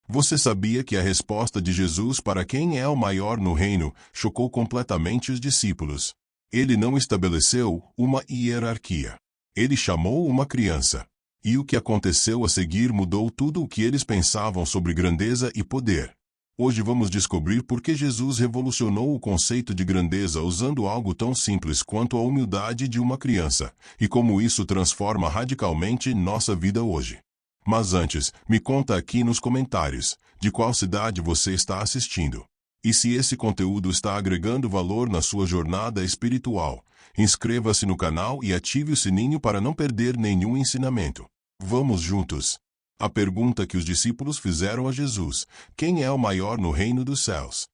Você sabia que a resposta de Jesus para quem é o maior no reino chocou completamente os discípulos? Ele não estabeleceu uma hierarquia. Ele chamou uma criança. E o que aconteceu a seguir mudou tudo o que eles pensavam sobre grandeza e poder. Hoje vamos descobrir por que Jesus revolucionou o conceito de grandeza usando algo tão simples quanto a humildade de uma criança, e como isso transforma radicalmente nossa vida hoje. Mas antes, me conta aqui nos comentários, de qual cidade você está assistindo. E se esse conteúdo está agregando valor na sua jornada espiritual, inscreva-se no canal e ative o sininho para não perder nenhum ensinamento. Vamos juntos! A pergunta que os discípulos fizeram a Jesus, quem é o maior no reino dos céus?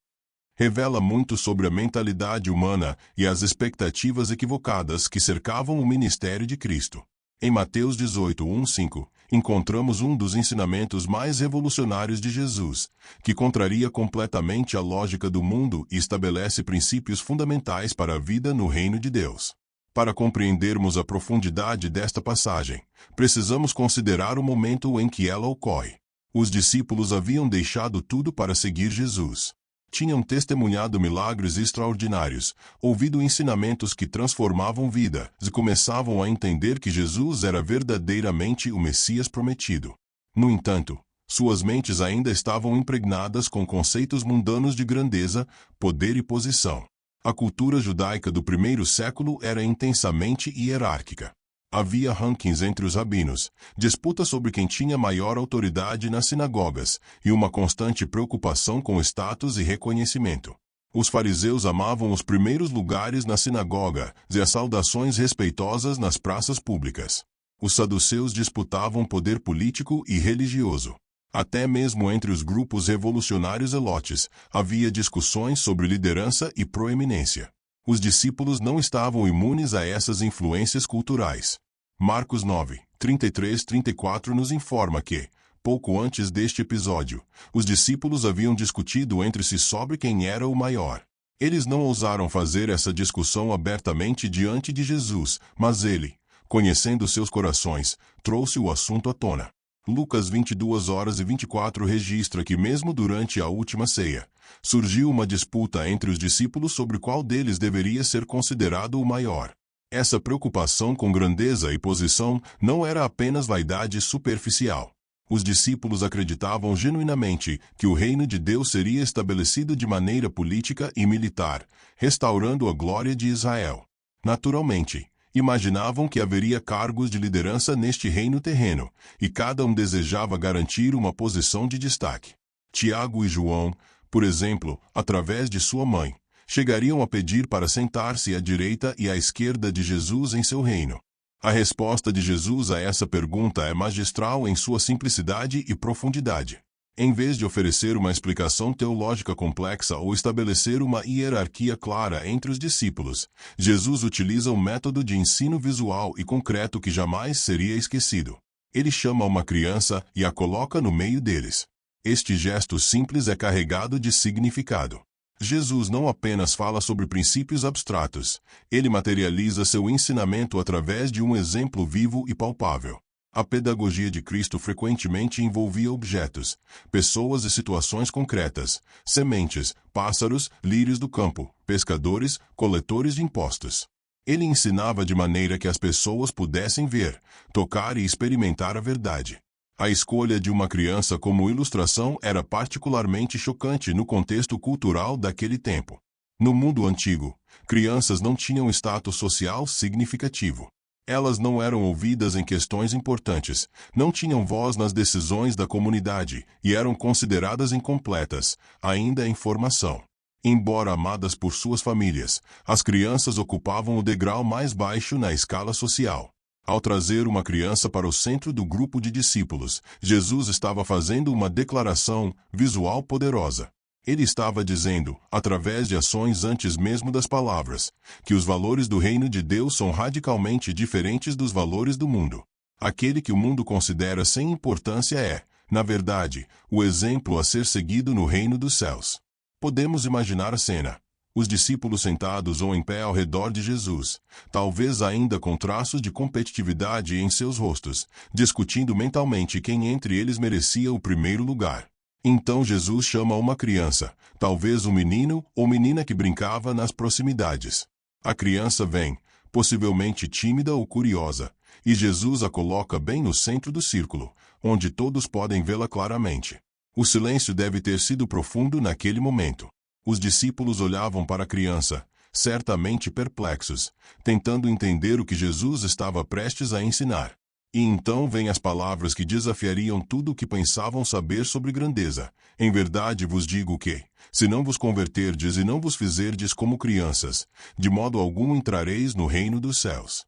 Revela muito sobre a mentalidade humana e as expectativas equivocadas que cercavam o ministério de Cristo. Em Mateus 18:1-5, encontramos um dos ensinamentos mais revolucionários de Jesus, que contraria completamente a lógica do mundo e estabelece princípios fundamentais para a vida no reino de Deus. Para compreendermos a profundidade desta passagem, precisamos considerar o momento em que ela ocorre. Os discípulos haviam deixado tudo para seguir Jesus. Tinham testemunhado milagres extraordinários, ouvido ensinamentos que transformavam vidas e começavam a entender que Jesus era verdadeiramente o Messias prometido. No entanto, suas mentes ainda estavam impregnadas com conceitos mundanos de grandeza, poder e posição. A cultura judaica do primeiro século era intensamente hierárquica. Havia rankings entre os rabinos, disputa sobre quem tinha maior autoridade nas sinagogas, e uma constante preocupação com status e reconhecimento. Os fariseus amavam os primeiros lugares na sinagoga e as saudações respeitosas nas praças públicas. Os saduceus disputavam poder político e religioso. Até mesmo entre os grupos revolucionários zelotes, havia discussões sobre liderança e proeminência. Os discípulos não estavam imunes a essas influências culturais. Marcos 9, 33-34 nos informa que, pouco antes deste episódio, os discípulos haviam discutido entre si sobre quem era o maior. Eles não ousaram fazer essa discussão abertamente diante de Jesus, mas ele, conhecendo seus corações, trouxe o assunto à tona. Lucas 22:24 registra que mesmo durante a última ceia, surgiu uma disputa entre os discípulos sobre qual deles deveria ser considerado o maior. Essa preocupação com grandeza e posição não era apenas vaidade superficial. Os discípulos acreditavam genuinamente que o reino de Deus seria estabelecido de maneira política e militar, restaurando a glória de Israel. Naturalmente, imaginavam que haveria cargos de liderança neste reino terreno, e cada um desejava garantir uma posição de destaque. Tiago e João, por exemplo, através de sua mãe, chegariam a pedir para sentar-se à direita e à esquerda de Jesus em seu reino. A resposta de Jesus a essa pergunta é magistral em sua simplicidade e profundidade. Em vez de oferecer uma explicação teológica complexa ou estabelecer uma hierarquia clara entre os discípulos, Jesus utiliza um método de ensino visual e concreto que jamais seria esquecido. Ele chama uma criança e a coloca no meio deles. Este gesto simples é carregado de significado. Jesus não apenas fala sobre princípios abstratos, ele materializa seu ensinamento através de um exemplo vivo e palpável. A pedagogia de Cristo frequentemente envolvia objetos, pessoas e situações concretas, sementes, pássaros, lírios do campo, pescadores, coletores de impostos. Ele ensinava de maneira que as pessoas pudessem ver, tocar e experimentar a verdade. A escolha de uma criança como ilustração era particularmente chocante no contexto cultural daquele tempo. No mundo antigo, crianças não tinham status social significativo. Elas não eram ouvidas em questões importantes, não tinham voz nas decisões da comunidade e eram consideradas incompletas, ainda em formação. Embora amadas por suas famílias, as crianças ocupavam o degrau mais baixo na escala social. Ao trazer uma criança para o centro do grupo de discípulos, Jesus estava fazendo uma declaração visual poderosa. Ele estava dizendo, através de ações antes mesmo das palavras, que os valores do reino de Deus são radicalmente diferentes dos valores do mundo. Aquele que o mundo considera sem importância é, na verdade, o exemplo a ser seguido no reino dos céus. Podemos imaginar a cena. Os discípulos sentados ou em pé ao redor de Jesus, talvez ainda com traços de competitividade em seus rostos, discutindo mentalmente quem entre eles merecia o primeiro lugar. Então Jesus chama uma criança, talvez um menino ou menina que brincava nas proximidades. A criança vem, possivelmente tímida ou curiosa, e Jesus a coloca bem no centro do círculo, onde todos podem vê-la claramente. O silêncio deve ter sido profundo naquele momento. Os discípulos olhavam para a criança, certamente perplexos, tentando entender o que Jesus estava prestes a ensinar. E então vêm as palavras que desafiariam tudo o que pensavam saber sobre grandeza. Em verdade vos digo que, se não vos converterdes e não vos fizerdes como crianças, de modo algum entrareis no reino dos céus.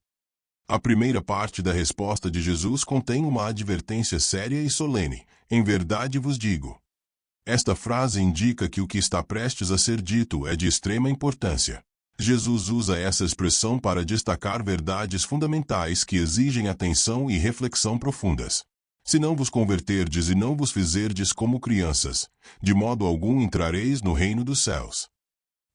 A primeira parte da resposta de Jesus contém uma advertência séria e solene. Em verdade vos digo. Esta frase indica que o que está prestes a ser dito é de extrema importância. Jesus usa essa expressão para destacar verdades fundamentais que exigem atenção e reflexão profundas. Se não vos converterdes e não vos fizerdes como crianças, de modo algum entrareis no reino dos céus.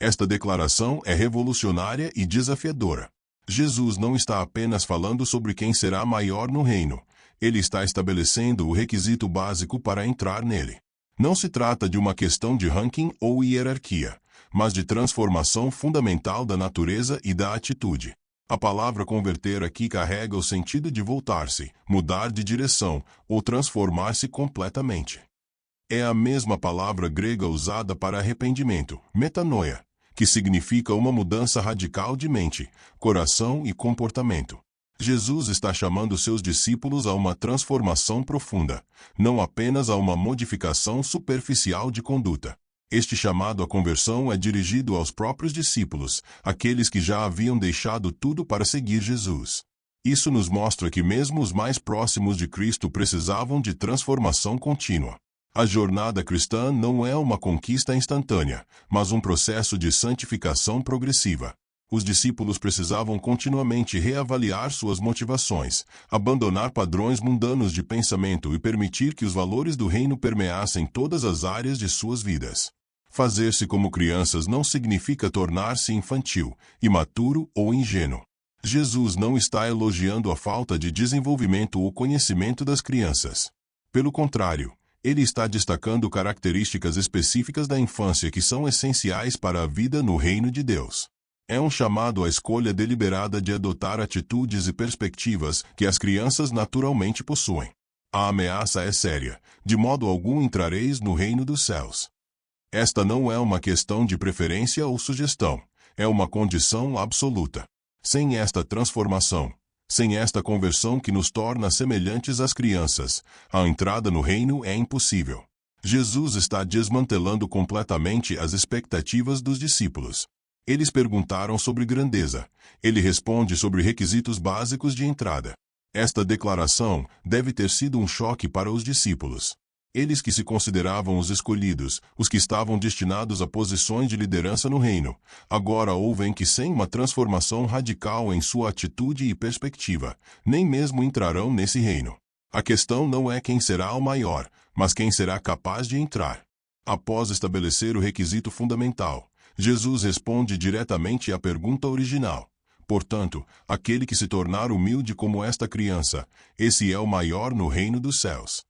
Esta declaração é revolucionária e desafiadora. Jesus não está apenas falando sobre quem será maior no reino, ele está estabelecendo o requisito básico para entrar nele. Não se trata de uma questão de ranking ou hierarquia, mas de transformação fundamental da natureza e da atitude. A palavra converter aqui carrega o sentido de voltar-se, mudar de direção ou transformar-se completamente. É a mesma palavra grega usada para arrependimento, metanoia, que significa uma mudança radical de mente, coração e comportamento. Jesus está chamando seus discípulos a uma transformação profunda, não apenas a uma modificação superficial de conduta. Este chamado à conversão é dirigido aos próprios discípulos, aqueles que já haviam deixado tudo para seguir Jesus. Isso nos mostra que mesmo os mais próximos de Cristo precisavam de transformação contínua. A jornada cristã não é uma conquista instantânea, mas um processo de santificação progressiva. Os discípulos precisavam continuamente reavaliar suas motivações, abandonar padrões mundanos de pensamento e permitir que os valores do reino permeassem todas as áreas de suas vidas. Fazer-se como crianças não significa tornar-se infantil, imaturo ou ingênuo. Jesus não está elogiando a falta de desenvolvimento ou conhecimento das crianças. Pelo contrário, ele está destacando características específicas da infância que são essenciais para a vida no reino de Deus. É um chamado à escolha deliberada de adotar atitudes e perspectivas que as crianças naturalmente possuem. A ameaça é séria, de modo algum entrareis no reino dos céus. Esta não é uma questão de preferência ou sugestão, é uma condição absoluta. Sem esta transformação, sem esta conversão que nos torna semelhantes às crianças, a entrada no reino é impossível. Jesus está desmantelando completamente as expectativas dos discípulos. Eles perguntaram sobre grandeza. Ele responde sobre requisitos básicos de entrada. Esta declaração deve ter sido um choque para os discípulos. Eles que se consideravam os escolhidos, os que estavam destinados a posições de liderança no reino, agora ouvem que sem uma transformação radical em sua atitude e perspectiva, nem mesmo entrarão nesse reino. A questão não é quem será o maior, mas quem será capaz de entrar. Após estabelecer o requisito fundamental, Jesus responde diretamente à pergunta original. Portanto, aquele que se tornar humilde como esta criança, esse é o maior no reino dos céus.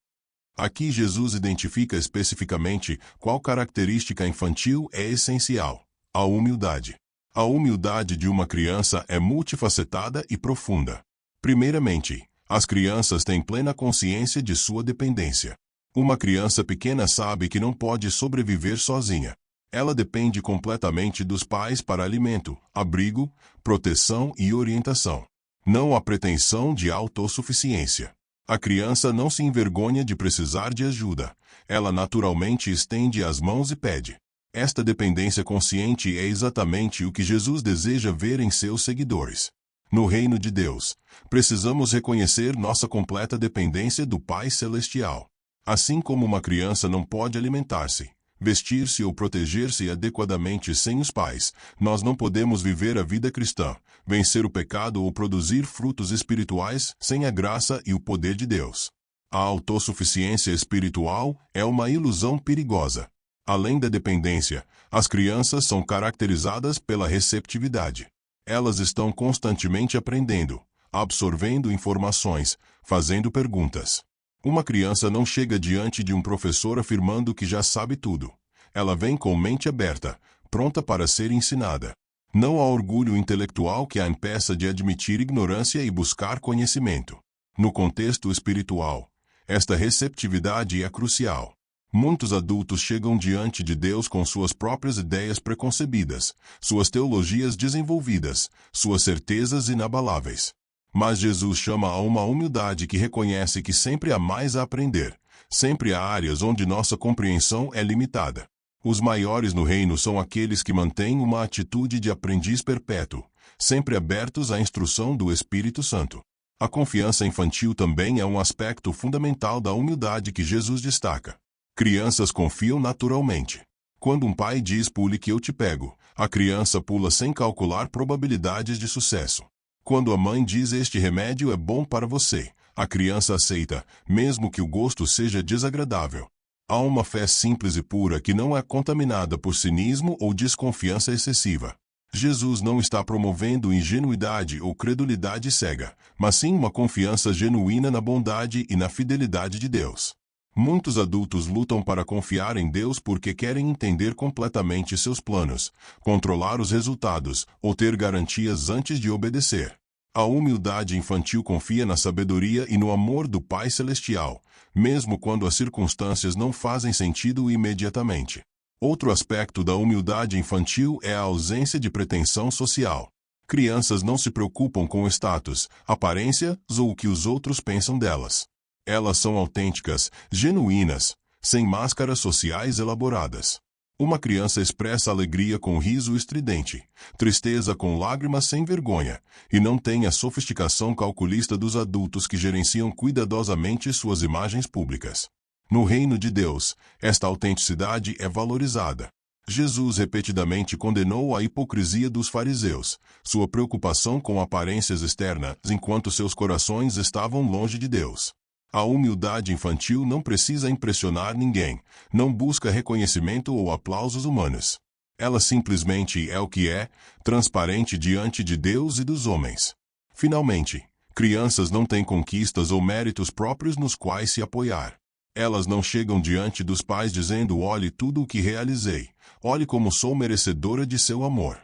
Aqui Jesus identifica especificamente qual característica infantil é essencial: a humildade. A humildade de uma criança é multifacetada e profunda. Primeiramente, as crianças têm plena consciência de sua dependência. Uma criança pequena sabe que não pode sobreviver sozinha. Ela depende completamente dos pais para alimento, abrigo, proteção e orientação. Não há pretensão de autossuficiência. A criança não se envergonha de precisar de ajuda. Ela naturalmente estende as mãos e pede. Esta dependência consciente é exatamente o que Jesus deseja ver em seus seguidores. No reino de Deus, precisamos reconhecer nossa completa dependência do Pai Celestial. Assim como uma criança não pode alimentar-se, vestir-se ou proteger-se adequadamente sem os pais, nós não podemos viver a vida cristã, vencer o pecado ou produzir frutos espirituais sem a graça e o poder de Deus. A autossuficiência espiritual é uma ilusão perigosa. Além da dependência, as crianças são caracterizadas pela receptividade. Elas estão constantemente aprendendo, absorvendo informações, fazendo perguntas. Uma criança não chega diante de um professor afirmando que já sabe tudo. Ela vem com mente aberta, pronta para ser ensinada. Não há orgulho intelectual que a impeça de admitir ignorância e buscar conhecimento. No contexto espiritual, esta receptividade é crucial. Muitos adultos chegam diante de Deus com suas próprias ideias preconcebidas, suas teologias desenvolvidas, suas certezas inabaláveis. Mas Jesus chama a uma humildade que reconhece que sempre há mais a aprender, sempre há áreas onde nossa compreensão é limitada. Os maiores no reino são aqueles que mantêm uma atitude de aprendiz perpétuo, sempre abertos à instrução do Espírito Santo. A confiança infantil também é um aspecto fundamental da humildade que Jesus destaca. Crianças confiam naturalmente. Quando um pai diz "pule que eu te pego", a criança pula sem calcular probabilidades de sucesso. Quando a mãe diz "este remédio é bom para você", a criança aceita, mesmo que o gosto seja desagradável. Há uma fé simples e pura que não é contaminada por cinismo ou desconfiança excessiva. Jesus não está promovendo ingenuidade ou credulidade cega, mas sim uma confiança genuína na bondade e na fidelidade de Deus. Muitos adultos lutam para confiar em Deus porque querem entender completamente seus planos, controlar os resultados ou ter garantias antes de obedecer. A humildade infantil confia na sabedoria e no amor do Pai Celestial, mesmo quando as circunstâncias não fazem sentido imediatamente. Outro aspecto da humildade infantil é a ausência de pretensão social. Crianças não se preocupam com status, aparência ou o que os outros pensam delas. Elas são autênticas, genuínas, sem máscaras sociais elaboradas. Uma criança expressa alegria com riso estridente, tristeza com lágrimas sem vergonha, e não tem a sofisticação calculista dos adultos que gerenciam cuidadosamente suas imagens públicas. No reino de Deus, esta autenticidade é valorizada. Jesus repetidamente condenou a hipocrisia dos fariseus, sua preocupação com aparências externas, enquanto seus corações estavam longe de Deus. A humildade infantil não precisa impressionar ninguém, não busca reconhecimento ou aplausos humanos. Ela simplesmente é o que é, transparente diante de Deus e dos homens. Finalmente, crianças não têm conquistas ou méritos próprios nos quais se apoiar. Elas não chegam diante dos pais dizendo "olhe tudo o que realizei, olhe como sou merecedora de seu amor".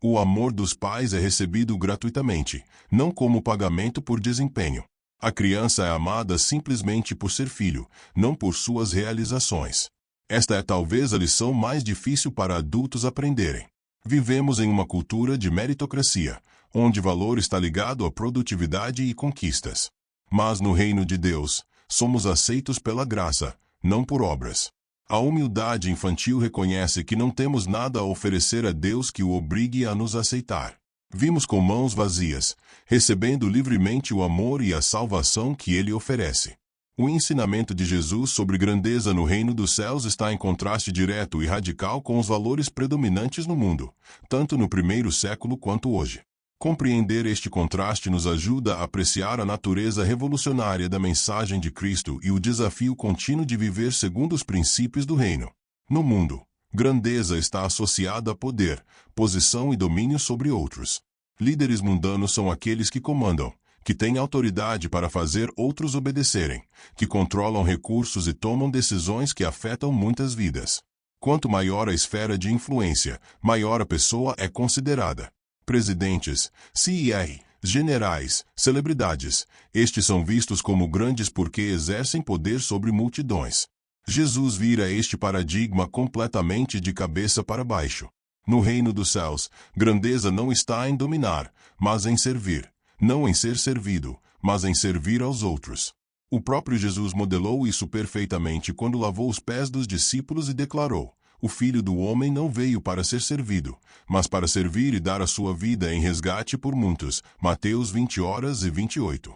O amor dos pais é recebido gratuitamente, não como pagamento por desempenho. A criança é amada simplesmente por ser filho, não por suas realizações. Esta é talvez a lição mais difícil para adultos aprenderem. Vivemos em uma cultura de meritocracia, onde valor está ligado à produtividade e conquistas. Mas no reino de Deus, somos aceitos pela graça, não por obras. A humildade infantil reconhece que não temos nada a oferecer a Deus que o obrigue a nos aceitar. Vimos com mãos vazias, recebendo livremente o amor e a salvação que Ele oferece. O ensinamento de Jesus sobre grandeza no reino dos céus está em contraste direto e radical com os valores predominantes no mundo, tanto no primeiro século quanto hoje. Compreender este contraste nos ajuda a apreciar a natureza revolucionária da mensagem de Cristo e o desafio contínuo de viver segundo os princípios do reino. No mundo, grandeza está associada a poder, posição e domínio sobre outros. Líderes mundanos são aqueles que comandam, que têm autoridade para fazer outros obedecerem, que controlam recursos e tomam decisões que afetam muitas vidas. Quanto maior a esfera de influência, maior a pessoa é considerada. Presidentes, CEOs, generais, celebridades, estes são vistos como grandes porque exercem poder sobre multidões. Jesus vira este paradigma completamente de cabeça para baixo. No reino dos céus, grandeza não está em dominar, mas em servir. Não em ser servido, mas em servir aos outros. O próprio Jesus modelou isso perfeitamente quando lavou os pés dos discípulos e declarou: "O Filho do Homem não veio para ser servido, mas para servir e dar a sua vida em resgate por muitos." Mateus 20:28.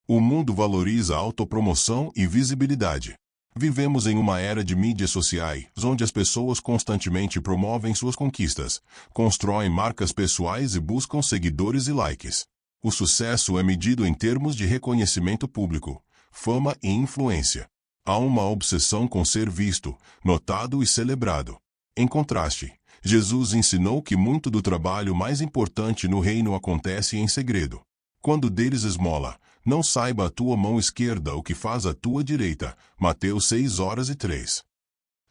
O mundo valoriza autopromoção e visibilidade. Vivemos em uma era de mídias sociais, onde as pessoas constantemente promovem suas conquistas, constroem marcas pessoais e buscam seguidores e likes. O sucesso é medido em termos de reconhecimento público, fama e influência. Há uma obsessão com ser visto, notado e celebrado. Em contraste, Jesus ensinou que muito do trabalho mais importante no reino acontece em segredo. Quando deres esmola, Não saiba a tua mão esquerda o que faz a tua direita. Mateus 6:3.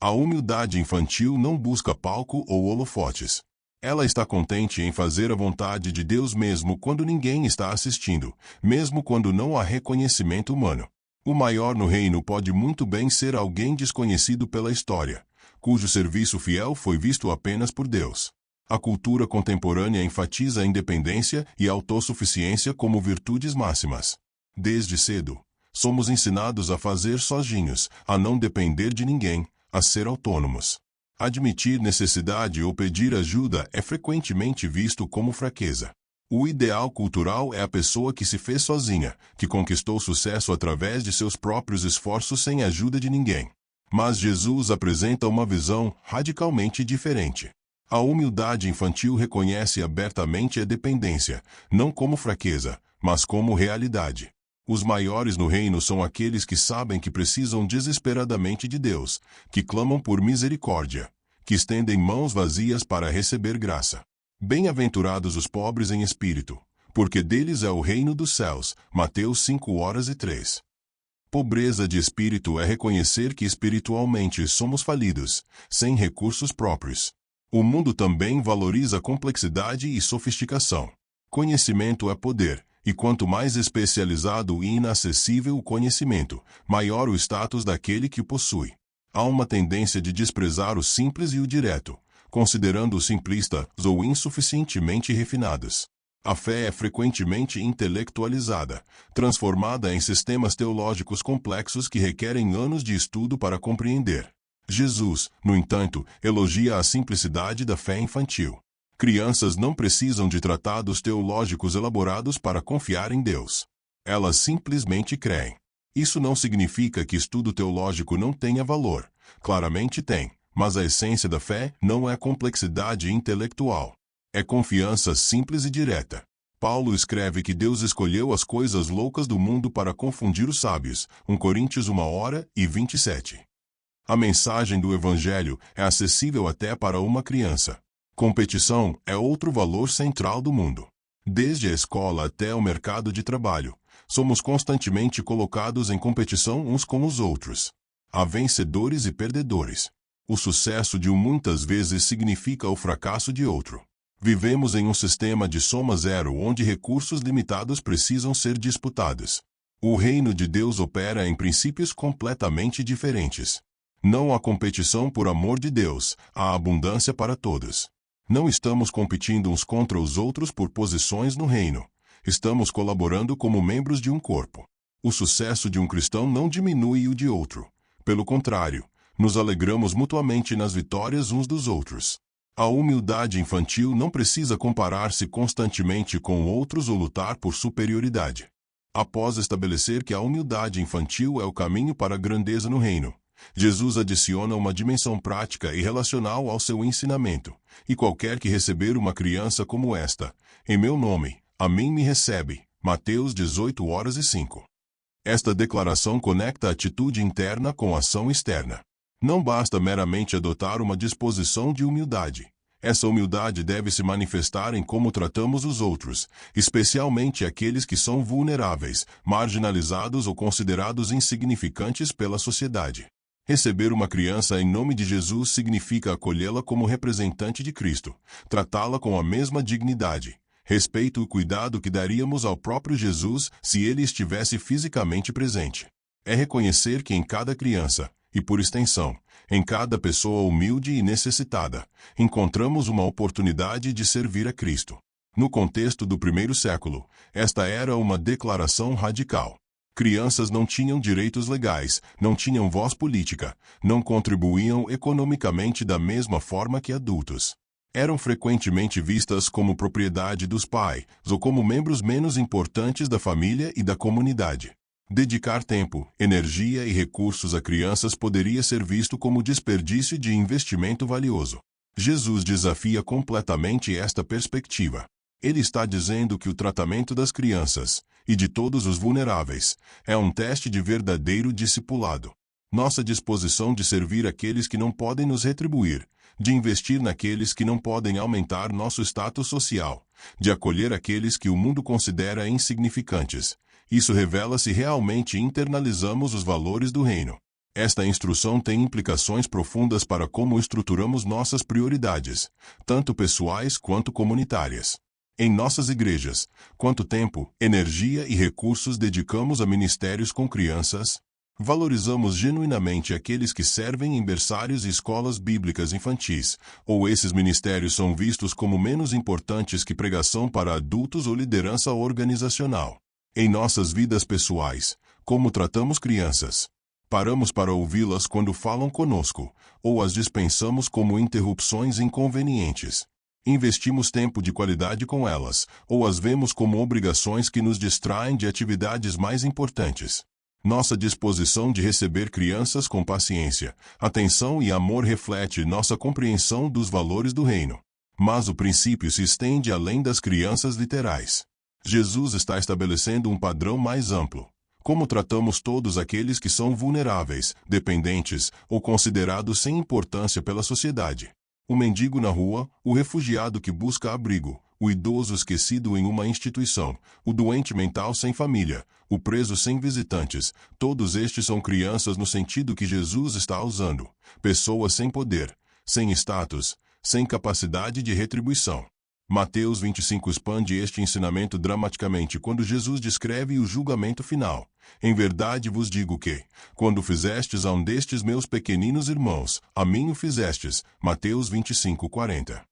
A humildade infantil não busca palco ou holofotes. Ela está contente em fazer a vontade de Deus mesmo quando ninguém está assistindo, mesmo quando não há reconhecimento humano. O maior no reino pode muito bem ser alguém desconhecido pela história, cujo serviço fiel foi visto apenas por Deus. A cultura contemporânea enfatiza a independência e a autossuficiência como virtudes máximas. Desde cedo, somos ensinados a fazer sozinhos, a não depender de ninguém, a ser autônomos. Admitir necessidade ou pedir ajuda é frequentemente visto como fraqueza. O ideal cultural é a pessoa que se fez sozinha, que conquistou sucesso através de seus próprios esforços sem ajuda de ninguém. Mas Jesus apresenta uma visão radicalmente diferente. A humildade infantil reconhece abertamente a dependência, não como fraqueza, mas como realidade. Os maiores no reino são aqueles que sabem que precisam desesperadamente de Deus, que clamam por misericórdia, que estendem mãos vazias para receber graça. Bem-aventurados os pobres em espírito, porque deles é o reino dos céus. Mateus 5:3. Pobreza de espírito é reconhecer que espiritualmente somos falidos, sem recursos próprios. O mundo também valoriza complexidade e sofisticação. Conhecimento é poder, e quanto mais especializado e inacessível o conhecimento, maior o status daquele que o possui. Há uma tendência de desprezar o simples e o direto, considerando-os simplistas ou insuficientemente refinados. A fé é frequentemente intelectualizada, transformada em sistemas teológicos complexos que requerem anos de estudo para compreender. Jesus, no entanto, elogia a simplicidade da fé infantil. Crianças não precisam de tratados teológicos elaborados para confiar em Deus. Elas simplesmente creem. Isso não significa que estudo teológico não tenha valor. Claramente tem, mas a essência da fé não é complexidade intelectual. É confiança simples e direta. Paulo escreve que Deus escolheu as coisas loucas do mundo para confundir os sábios. 1 Coríntios 1:27. A mensagem do Evangelho é acessível até para uma criança. Competição é outro valor central do mundo. Desde a escola até o mercado de trabalho, somos constantemente colocados em competição uns com os outros. Há vencedores e perdedores. O sucesso de um muitas vezes significa o fracasso de outro. Vivemos em um sistema de soma zero onde recursos limitados precisam ser disputados. O reino de Deus opera em princípios completamente diferentes. Não há competição por amor de Deus, há abundância para todos. Não estamos competindo uns contra os outros por posições no reino. Estamos colaborando como membros de um corpo. O sucesso de um cristão não diminui o de outro. Pelo contrário, nos alegramos mutuamente nas vitórias uns dos outros. A humildade infantil não precisa comparar-se constantemente com outros ou lutar por superioridade. Após estabelecer que a humildade infantil é o caminho para a grandeza no reino, Jesus adiciona uma dimensão prática e relacional ao seu ensinamento. E qualquer que receber uma criança como esta, em meu nome, a mim me recebe. Mateus 18:5. Esta declaração conecta a atitude interna com a ação externa. Não basta meramente adotar uma disposição de humildade. Essa humildade deve se manifestar em como tratamos os outros, especialmente aqueles que são vulneráveis, marginalizados ou considerados insignificantes pela sociedade. Receber uma criança em nome de Jesus significa acolhê-la como representante de Cristo, tratá-la com a mesma dignidade, respeito e cuidado que daríamos ao próprio Jesus se ele estivesse fisicamente presente. É reconhecer que em cada criança, e por extensão, em cada pessoa humilde e necessitada, encontramos uma oportunidade de servir a Cristo. No contexto do primeiro século, esta era uma declaração radical. Crianças não tinham direitos legais, não tinham voz política, não contribuíam economicamente da mesma forma que adultos. Eram frequentemente vistas como propriedade dos pais, ou como membros menos importantes da família e da comunidade. Dedicar tempo, energia e recursos a crianças poderia ser visto como desperdício de investimento valioso. Jesus desafia completamente esta perspectiva. Ele está dizendo que o tratamento das crianças, e de todos os vulneráveis, é um teste de verdadeiro discipulado. Nossa disposição de servir aqueles que não podem nos retribuir, de investir naqueles que não podem aumentar nosso status social, de acolher aqueles que o mundo considera insignificantes, Isso revela se realmente internalizamos os valores do reino. Esta instrução tem implicações profundas para como estruturamos nossas prioridades, tanto pessoais quanto comunitárias. Em nossas igrejas, quanto tempo, energia e recursos dedicamos a ministérios com crianças? Valorizamos genuinamente aqueles que servem em berçários e escolas bíblicas infantis, ou esses ministérios são vistos como menos importantes que pregação para adultos ou liderança organizacional? Em nossas vidas pessoais, como tratamos crianças? Paramos para ouvi-las quando falam conosco, ou as dispensamos como interrupções inconvenientes? Investimos tempo de qualidade com elas, ou as vemos como obrigações que nos distraem de atividades mais importantes? Nossa disposição de receber crianças com paciência, atenção e amor reflete nossa compreensão dos valores do reino. Mas o princípio se estende além das crianças literais. Jesus está estabelecendo um padrão mais amplo. Como tratamos todos aqueles que são vulneráveis, dependentes ou considerados sem importância pela sociedade? O mendigo na rua, o refugiado que busca abrigo, o idoso esquecido em uma instituição, o doente mental sem família, o preso sem visitantes, todos estes são crianças no sentido que Jesus está usando. Pessoas sem poder, sem status, sem capacidade de retribuição. Mateus 25 expande este ensinamento dramaticamente quando Jesus descreve o julgamento final. Em verdade vos digo que, quando fizestes a um destes meus pequeninos irmãos, a mim o fizestes. Mateus 25:40.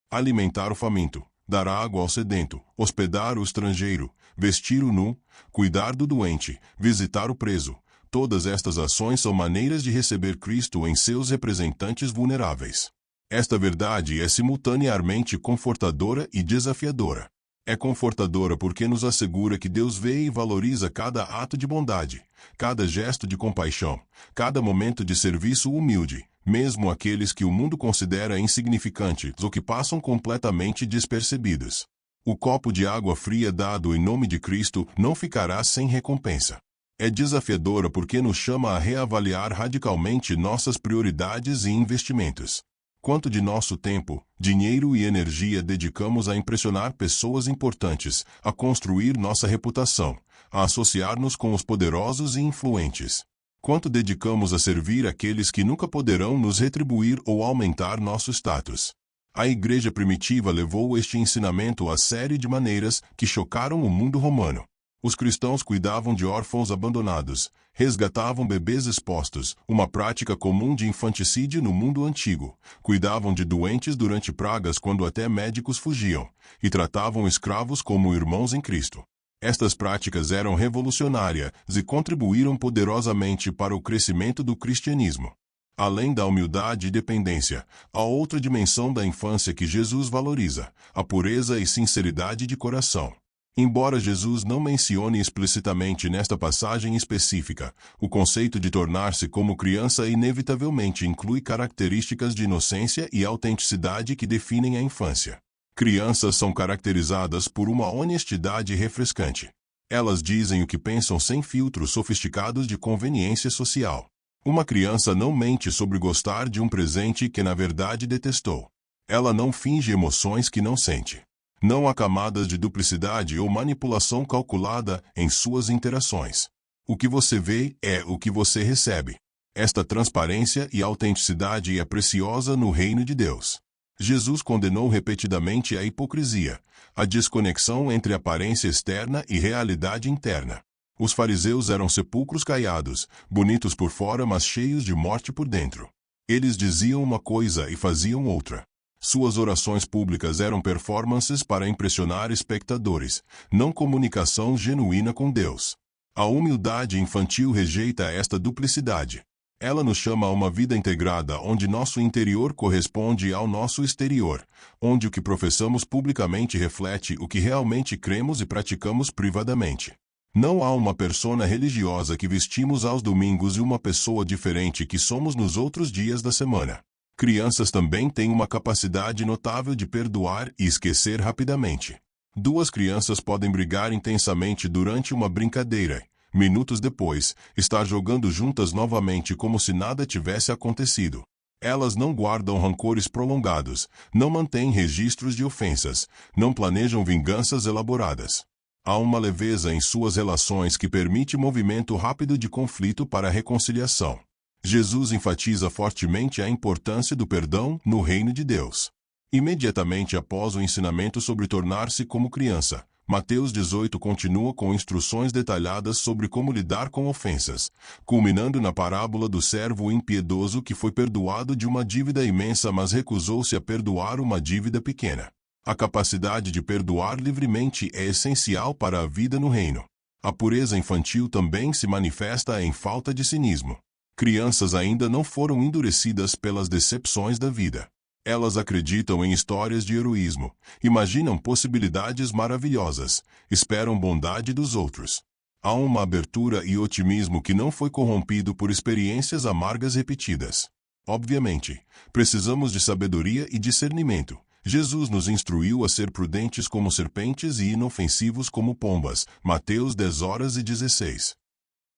Alimentar o faminto, dar água ao sedento, hospedar o estrangeiro, vestir o nu, cuidar do doente, visitar o preso. Todas estas ações são maneiras de receber Cristo em seus representantes vulneráveis. Esta verdade é simultaneamente confortadora e desafiadora. É confortadora porque nos assegura que Deus vê e valoriza cada ato de bondade, cada gesto de compaixão, cada momento de serviço humilde, mesmo aqueles que o mundo considera insignificantes ou que passam completamente despercebidos. O copo de água fria dado em nome de Cristo não ficará sem recompensa. É desafiadora porque nos chama a reavaliar radicalmente nossas prioridades e investimentos. Quanto de nosso tempo, dinheiro e energia dedicamos a impressionar pessoas importantes, a construir nossa reputação, a associar-nos com os poderosos e influentes? Quanto dedicamos a servir aqueles que nunca poderão nos retribuir ou aumentar nosso status? A igreja primitiva levou este ensinamento a sério de maneiras que chocaram o mundo romano. Os cristãos cuidavam de órfãos abandonados, resgatavam bebês expostos, uma prática comum de infanticídio no mundo antigo, cuidavam de doentes durante pragas quando até médicos fugiam, e tratavam escravos como irmãos em Cristo. Estas práticas eram revolucionárias e contribuíram poderosamente para o crescimento do cristianismo. Além da humildade e dependência, há outra dimensão da infância que Jesus valoriza: a pureza e sinceridade de coração. Embora Jesus não mencione explicitamente nesta passagem específica, o conceito de tornar-se como criança inevitavelmente inclui características de inocência e autenticidade que definem a infância. Crianças são caracterizadas por uma honestidade refrescante. Elas dizem o que pensam sem filtros sofisticados de conveniência social. Uma criança não mente sobre gostar de um presente que na verdade detestou. Ela não finge emoções que não sente. Não há camadas de duplicidade ou manipulação calculada em suas interações. O que você vê é o que você recebe. Esta transparência e autenticidade é preciosa no reino de Deus. Jesus condenou repetidamente a hipocrisia, a desconexão entre aparência externa e realidade interna. Os fariseus eram sepulcros caiados, bonitos por fora mas cheios de morte por dentro. Eles diziam uma coisa e faziam outra. Suas orações públicas eram performances para impressionar espectadores, não comunicação genuína com Deus. A humildade infantil rejeita esta duplicidade. Ela nos chama a uma vida integrada onde nosso interior corresponde ao nosso exterior, onde o que professamos publicamente reflete o que realmente cremos e praticamos privadamente. Não há uma persona religiosa que vestimos aos domingos e uma pessoa diferente que somos nos outros dias da semana. Crianças também têm uma capacidade notável de perdoar e esquecer rapidamente. Duas crianças podem brigar intensamente durante uma brincadeira. Minutos depois, estar jogando juntas novamente como se nada tivesse acontecido. Elas não guardam rancores prolongados, não mantêm registros de ofensas, não planejam vinganças elaboradas. Há uma leveza em suas relações que permite movimento rápido de conflito para a reconciliação. Jesus enfatiza fortemente a importância do perdão no reino de Deus. Imediatamente após o ensinamento sobre tornar-se como criança, Mateus 18 continua com instruções detalhadas sobre como lidar com ofensas, culminando na parábola do servo impiedoso que foi perdoado de uma dívida imensa mas recusou-se a perdoar uma dívida pequena. A capacidade de perdoar livremente é essencial para a vida no reino. A pureza infantil também se manifesta em falta de cinismo. Crianças ainda não foram endurecidas pelas decepções da vida. Elas acreditam em histórias de heroísmo, imaginam possibilidades maravilhosas, esperam bondade dos outros. Há uma abertura e otimismo que não foi corrompido por experiências amargas repetidas. Obviamente, precisamos de sabedoria e discernimento. Jesus nos instruiu a ser prudentes como serpentes e inofensivos como pombas. Mateus 10:16.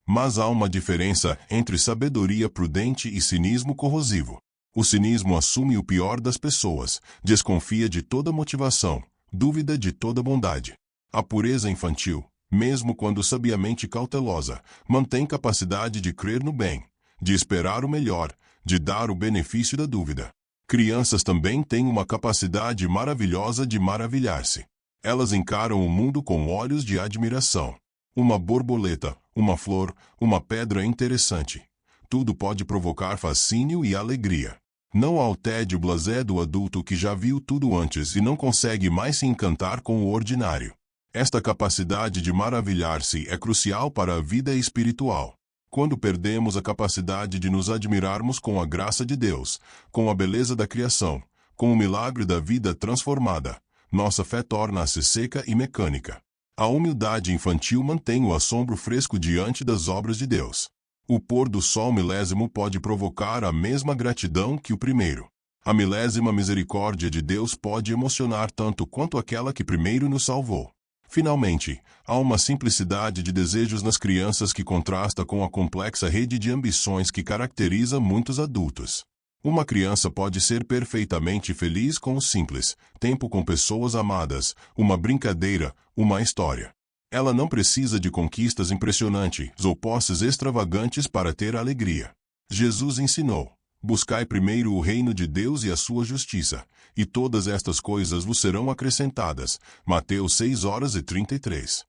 Mas há uma diferença entre sabedoria prudente e cinismo corrosivo. O cinismo assume o pior das pessoas, desconfia de toda motivação, duvida de toda bondade. A pureza infantil, mesmo quando sabiamente cautelosa, mantém capacidade de crer no bem, de esperar o melhor, de dar o benefício da dúvida. Crianças também têm uma capacidade maravilhosa de maravilhar-se. Elas encaram o mundo com olhos de admiração. Uma borboleta, uma flor, uma pedra interessante. Tudo pode provocar fascínio e alegria. Não há o tédio blasé do adulto que já viu tudo antes e não consegue mais se encantar com o ordinário. Esta capacidade de maravilhar-se é crucial para a vida espiritual. Quando perdemos a capacidade de nos admirarmos com a graça de Deus, com a beleza da criação, com o milagre da vida transformada, nossa fé torna-se seca e mecânica. A humildade infantil mantém o assombro fresco diante das obras de Deus. O pôr do sol milésimo pode provocar a mesma gratidão que o primeiro. A milésima misericórdia de Deus pode emocionar tanto quanto aquela que primeiro nos salvou. Finalmente, há uma simplicidade de desejos nas crianças que contrasta com a complexa rede de ambições que caracteriza muitos adultos. Uma criança pode ser perfeitamente feliz com o simples, tempo com pessoas amadas, uma brincadeira, uma história. Ela não precisa de conquistas impressionantes ou posses extravagantes para ter alegria. Jesus ensinou: buscai primeiro o reino de Deus e a sua justiça, e todas estas coisas vos serão acrescentadas. Mateus 6:33.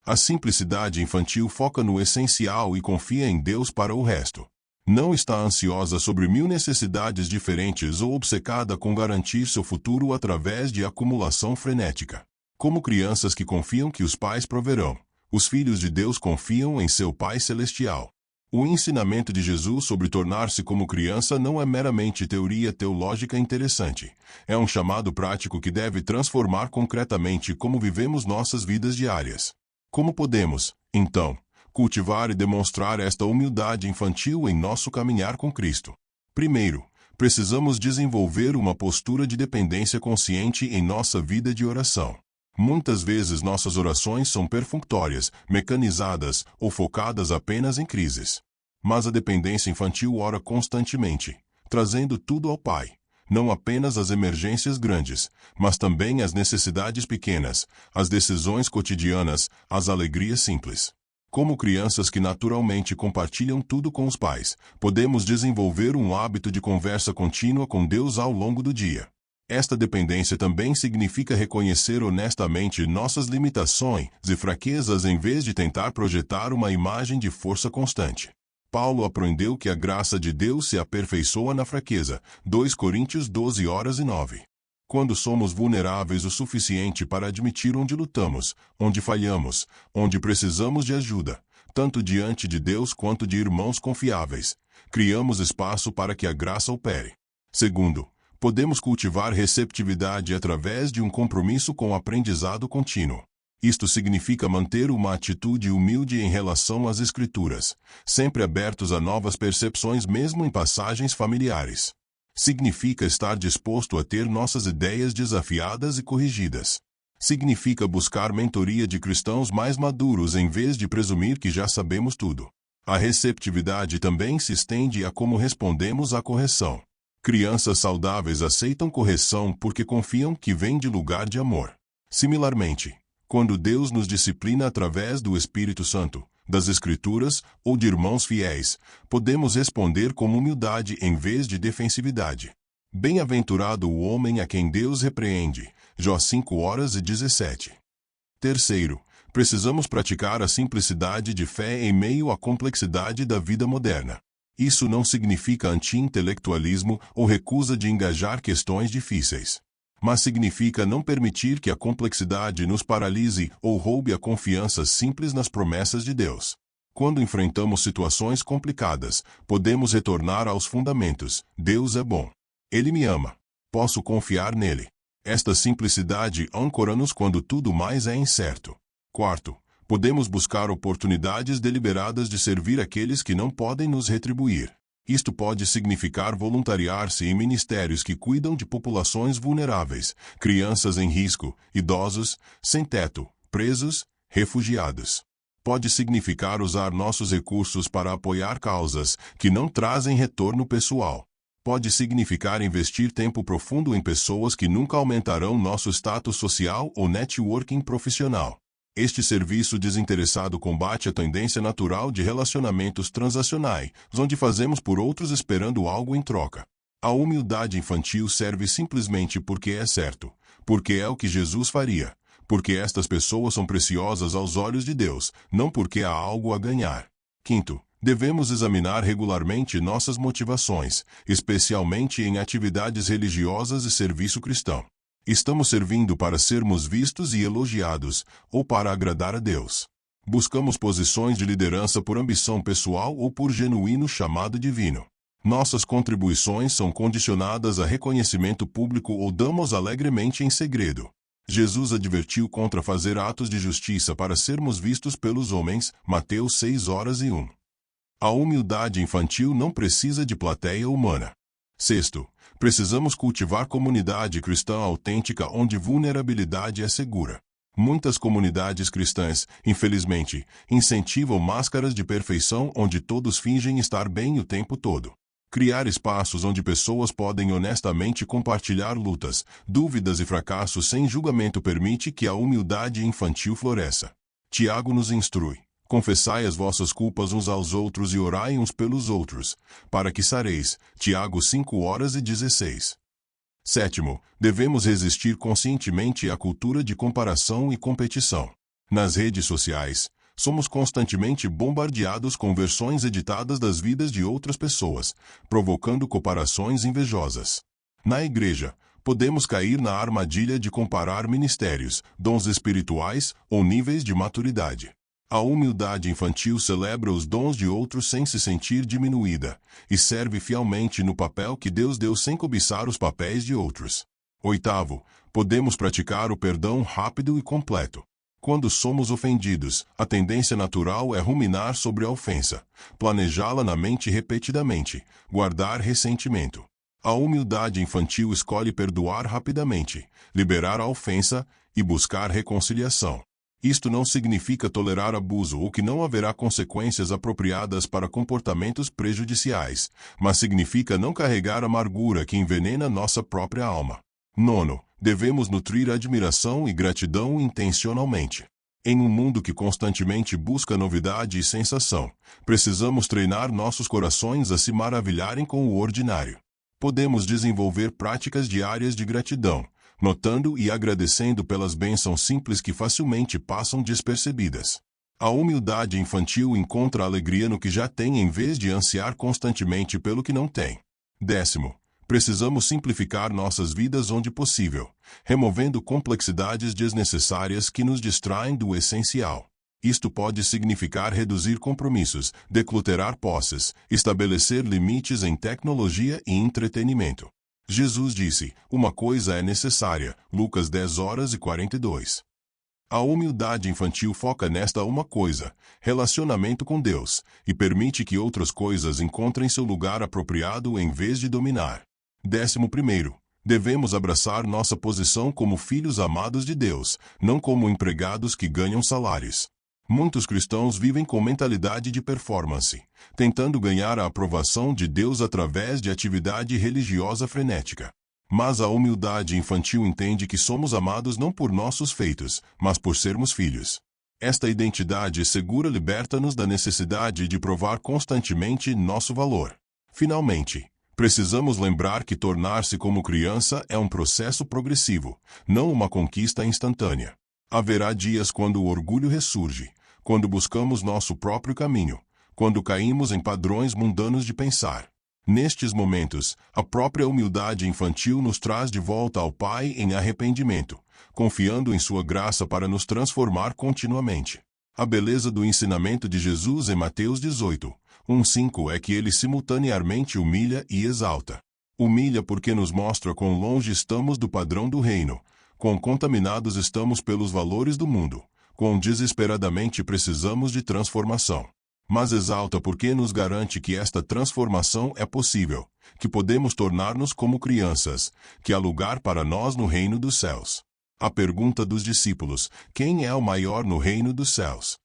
A simplicidade infantil foca no essencial e confia em Deus para o resto. Não está ansiosa sobre 1000 necessidades diferentes ou obcecada com garantir seu futuro através de acumulação frenética. Como crianças que confiam que os pais proverão, os filhos de Deus confiam em seu Pai Celestial. O ensinamento de Jesus sobre tornar-se como criança não é meramente teoria teológica interessante. É um chamado prático que deve transformar concretamente como vivemos nossas vidas diárias. Como podemos, então, cultivar e demonstrar esta humildade infantil em nosso caminhar com Cristo? Primeiro, precisamos desenvolver uma postura de dependência consciente em nossa vida de oração. Muitas vezes nossas orações são perfunctórias, mecanizadas ou focadas apenas em crises. Mas a dependência infantil ora constantemente, trazendo tudo ao Pai, não apenas as emergências grandes, mas também as necessidades pequenas, as decisões cotidianas, as alegrias simples. Como crianças que naturalmente compartilham tudo com os pais, podemos desenvolver um hábito de conversa contínua com Deus ao longo do dia. Esta dependência também significa reconhecer honestamente nossas limitações e fraquezas em vez de tentar projetar uma imagem de força constante. Paulo aprendeu que a graça de Deus se aperfeiçoa na fraqueza. 2 Coríntios 12:9. Quando somos vulneráveis o suficiente para admitir onde lutamos, onde falhamos, onde precisamos de ajuda, tanto diante de Deus quanto de irmãos confiáveis, criamos espaço para que a graça opere. Segundo, podemos cultivar receptividade através de um compromisso com o aprendizado contínuo. Isto significa manter uma atitude humilde em relação às Escrituras, sempre abertos a novas percepções mesmo em passagens familiares. Significa estar disposto a ter nossas ideias desafiadas e corrigidas. Significa buscar mentoria de cristãos mais maduros em vez de presumir que já sabemos tudo. A receptividade também se estende a como respondemos à correção. Crianças saudáveis aceitam correção porque confiam que vem de lugar de amor. Similarmente, Quando Deus nos disciplina através do Espírito Santo, das Escrituras ou de irmãos fiéis, podemos responder com humildade em vez de defensividade. Bem-aventurado o homem a quem Deus repreende. Jó 5:17. Terceiro, precisamos praticar a simplicidade de fé em meio à complexidade da vida moderna. Isso não significa anti-intelectualismo ou recusa de engajar questões difíceis. Mas significa não permitir que a complexidade nos paralise ou roube a confiança simples nas promessas de Deus. Quando enfrentamos situações complicadas, podemos retornar aos fundamentos. Deus é bom. Ele me ama. Posso confiar nele. Esta simplicidade ancora-nos quando tudo mais é incerto. Quarto, podemos buscar oportunidades deliberadas de servir aqueles que não podem nos retribuir. Isto pode significar voluntariar-se em ministérios que cuidam de populações vulneráveis, crianças em risco, idosos, sem teto, presos, refugiados. Pode significar usar nossos recursos para apoiar causas que não trazem retorno pessoal. Pode significar investir tempo profundo em pessoas que nunca aumentarão nosso status social ou networking profissional. Este serviço desinteressado combate a tendência natural de relacionamentos transacionais, onde fazemos por outros esperando algo em troca. A humildade infantil serve simplesmente porque é certo, porque é o que Jesus faria, porque estas pessoas são preciosas aos olhos de Deus, não porque há algo a ganhar. Quinto, devemos examinar regularmente nossas motivações, especialmente em atividades religiosas e serviço cristão. Estamos servindo para sermos vistos e elogiados, ou para agradar a Deus? Buscamos posições de liderança por ambição pessoal ou por genuíno chamado divino? Nossas contribuições são condicionadas a reconhecimento público ou damos alegremente em segredo? Jesus advertiu contra fazer atos de justiça para sermos vistos pelos homens, Mateus 6:1. A humildade infantil não precisa de plateia humana. Sexto, precisamos cultivar comunidade cristã autêntica onde vulnerabilidade é segura. Muitas comunidades cristãs, infelizmente, incentivam máscaras de perfeição onde todos fingem estar bem o tempo todo. Criar espaços onde pessoas podem honestamente compartilhar lutas, dúvidas e fracassos sem julgamento permite que a humildade infantil floresça. Tiago nos instrui: confessai as vossas culpas uns aos outros e orai uns pelos outros, para que sareis. Tiago 5:16. Sétimo, devemos resistir conscientemente à cultura de comparação e competição. Nas redes sociais, somos constantemente bombardeados com versões editadas das vidas de outras pessoas, provocando comparações invejosas. Na igreja, podemos cair na armadilha de comparar ministérios, dons espirituais ou níveis de maturidade. A humildade infantil celebra os dons de outros sem se sentir diminuída, e serve fielmente no papel que Deus deu sem cobiçar os papéis de outros. Oitavo, podemos praticar o perdão rápido e completo. Quando somos ofendidos, a tendência natural é ruminar sobre a ofensa, planejá-la na mente repetidamente, guardar ressentimento. A humildade infantil escolhe perdoar rapidamente, liberar a ofensa e buscar reconciliação. Isto não significa tolerar abuso ou que não haverá consequências apropriadas para comportamentos prejudiciais, mas significa não carregar amargura que envenena nossa própria alma. Nono, devemos nutrir admiração e gratidão intencionalmente. Em um mundo que constantemente busca novidade e sensação, precisamos treinar nossos corações a se maravilharem com o ordinário. Podemos desenvolver práticas diárias de gratidão, notando e agradecendo pelas bênçãos simples que facilmente passam despercebidas. A humildade infantil encontra alegria no que já tem em vez de ansiar constantemente pelo que não tem. Décimo, precisamos simplificar nossas vidas onde possível, removendo complexidades desnecessárias que nos distraem do essencial. Isto pode significar reduzir compromissos, decluterar posses, estabelecer limites em tecnologia e entretenimento. Jesus disse: uma coisa é necessária, Lucas 10:42. A humildade infantil foca nesta uma coisa, relacionamento com Deus, e permite que outras coisas encontrem seu lugar apropriado em vez de dominar. 11. Devemos abraçar nossa posição como filhos amados de Deus, não como empregados que ganham salários. Muitos cristãos vivem com mentalidade de performance, tentando ganhar a aprovação de Deus através de atividade religiosa frenética. Mas a humildade infantil entende que somos amados não por nossos feitos, mas por sermos filhos. Esta identidade segura liberta-nos da necessidade de provar constantemente nosso valor. Finalmente, precisamos lembrar que tornar-se como criança é um processo progressivo, não uma conquista instantânea. Haverá dias quando o orgulho ressurge, quando buscamos nosso próprio caminho, quando caímos em padrões mundanos de pensar. Nestes momentos, a própria humildade infantil nos traz de volta ao Pai em arrependimento, confiando em sua graça para nos transformar continuamente. A beleza do ensinamento de Jesus em Mateus 18, 1-5 é que ele simultaneamente humilha e exalta. Humilha porque nos mostra quão longe estamos do padrão do reino, quão contaminados estamos pelos valores do mundo, quão desesperadamente precisamos de transformação. Mas exalta porque nos garante que esta transformação é possível, que podemos tornar-nos como crianças, que há lugar para nós no reino dos céus. A pergunta dos discípulos: quem é o maior no reino dos céus?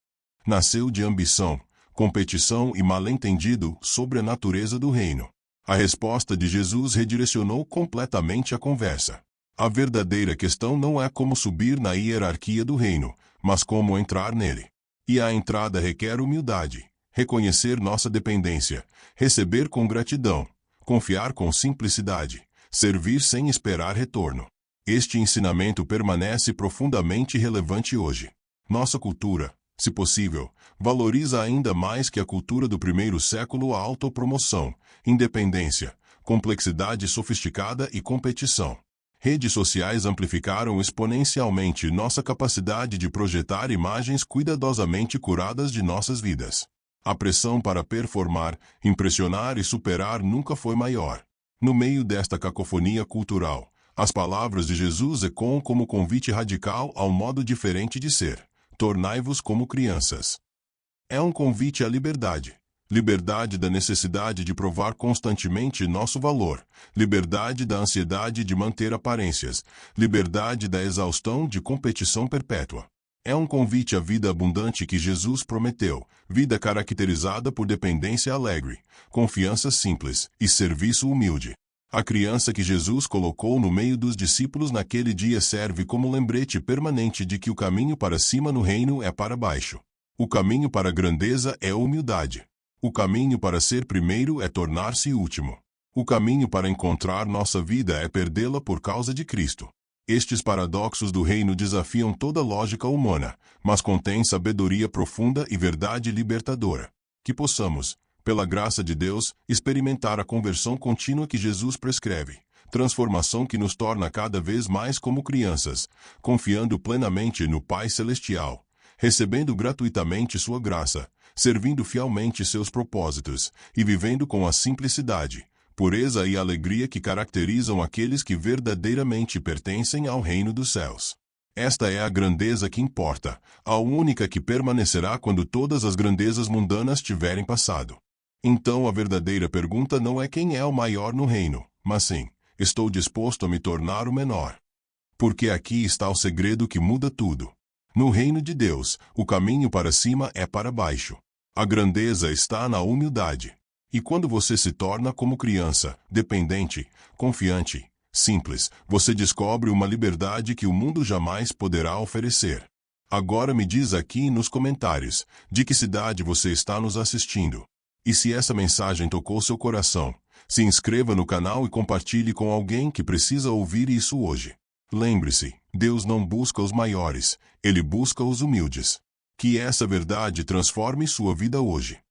Nasceu de ambição, competição e mal-entendido sobre a natureza do reino. A resposta de Jesus redirecionou completamente a conversa. A verdadeira questão não é como subir na hierarquia do reino, mas como entrar nele. E a entrada requer humildade. Reconhecer nossa dependência, receber com gratidão, confiar com simplicidade, servir sem esperar retorno. Este ensinamento permanece profundamente relevante hoje. Nossa cultura, se possível, valoriza ainda mais que a cultura do primeiro século a autopromoção, independência, complexidade sofisticada e competição. Redes sociais amplificaram exponencialmente nossa capacidade de projetar imagens cuidadosamente curadas de nossas vidas. A pressão para performar, impressionar e superar nunca foi maior. No meio desta cacofonia cultural, as palavras de Jesus ecoam como convite radical a um modo diferente de ser: tornai-vos como crianças. É um convite à liberdade. Liberdade da necessidade de provar constantemente nosso valor, liberdade da ansiedade de manter aparências, liberdade da exaustão de competição perpétua. É um convite à vida abundante que Jesus prometeu, vida caracterizada por dependência alegre, confiança simples e serviço humilde. A criança que Jesus colocou no meio dos discípulos naquele dia serve como lembrete permanente de que o caminho para cima no reino é para baixo. O caminho para a grandeza é a humildade. O caminho para ser primeiro é tornar-se último. O caminho para encontrar nossa vida é perdê-la por causa de Cristo. Estes paradoxos do reino desafiam toda lógica humana, mas contêm sabedoria profunda e verdade libertadora. Que possamos, pela graça de Deus, experimentar a conversão contínua que Jesus prescreve, transformação que nos torna cada vez mais como crianças, confiando plenamente no Pai Celestial, recebendo gratuitamente sua graça, servindo fielmente seus propósitos e vivendo com a simplicidade, pureza e alegria que caracterizam aqueles que verdadeiramente pertencem ao reino dos céus. Esta é a grandeza que importa, a única que permanecerá quando todas as grandezas mundanas tiverem passado. Então a verdadeira pergunta não é quem é o maior no reino, mas sim, estou disposto a me tornar o menor. Porque aqui está o segredo que muda tudo. No reino de Deus, o caminho para cima é para baixo. A grandeza está na humildade. E quando você se torna como criança, dependente, confiante, simples, você descobre uma liberdade que o mundo jamais poderá oferecer. Agora me diz aqui nos comentários, de que cidade você está nos assistindo. E se essa mensagem tocou seu coração, se inscreva no canal e compartilhe com alguém que precisa ouvir isso hoje. Lembre-se, Deus não busca os maiores, Ele busca os humildes. Que essa verdade transforme sua vida hoje.